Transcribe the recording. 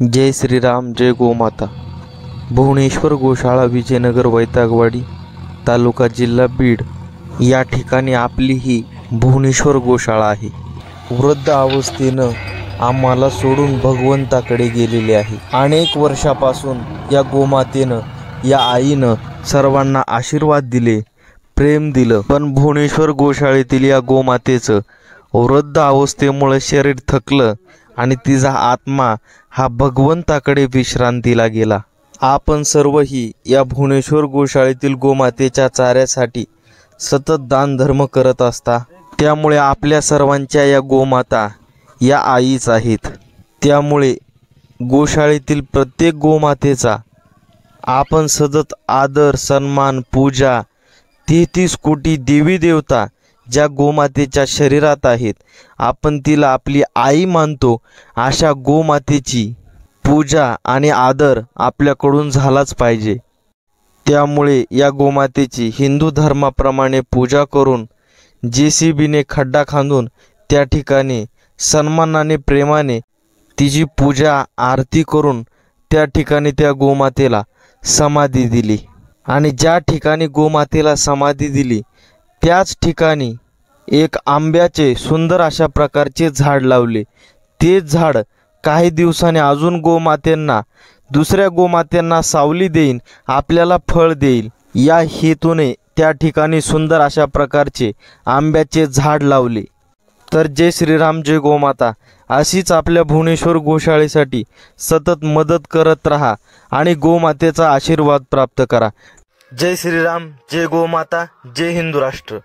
जय श्रीराम, जय गोमाता। भुवनेश्वर गोशाळा, विजयनगर, वैतागवाडी तालुका, जिल्हा बीड या ठिकाणी आपली ही भुवनेश्वर गोशाळा आहे। वृद्ध अवस्थेनं आम्हाला सोडून भगवंताकडे गेलेले आहे। अनेक वर्षापासून या गोमातेनं, या आईनं सर्वांना आशीर्वाद दिले, प्रेम दिलं, पण भुवनेश्वर गोशाळेतील या गोमातेचं वृद्ध अवस्थेमुळे शरीर थकलं आणि तिचा आत्मा हा भगवंताकडे विश्रांतीला गेला। आपण सर्वही या भुवनेश्वर गोशाळेतील गोमातेच्या चाऱ्यासाठी सतत दान धर्म करत असता, त्यामुळे आपल्या सर्वांच्या या गोमाता या आईच आहेत। त्यामुळे गोशाळेतील प्रत्येक गोमातेचा आपण सतत आदर, सन्मान, पूजा, 33 कोटी देवी देवता ज्या गोमातेच्या शरीरात आहेत, आपण तिला आपली आई मानतो, अशा गोमातेची पूजा आणि आदर आपल्याकडून झालाच पाहिजे। त्यामुळे या गोमातेची हिंदू धर्माप्रमाणे पूजा करून JCBने खड्डा खांदून त्या ठिकाणी सन्मानाने, प्रेमाने तिची पूजा आरती करून त्या ठिकाणी त्या गोमातेला समाधी दिली। आणि ज्या ठिकाणी गोमातेला समाधी दिली त्याच ठिकाणी एक आंब्याचे सुंदर अशा प्रकारचे झाड लावले। तेच झाड काही दिवसांनी अजून गोमातेंना, दुसऱ्या गोमातेंना सावली देईन, आपल्याला फळ देईल, या हेतूने त्या ठिकाणी सुंदर अशा प्रकारचे आंब्याचे झाड लावले। तर जय श्रीराम, जय गोमाता। अशीच आपल्या भुवनेश्वर गोशाळेसाठी सतत मदत करत रहा आणि गोमातेचा आशीर्वाद प्राप्त करा। जय श्रीराम, जय गोमाता, जय हिंदू राष्ट्र।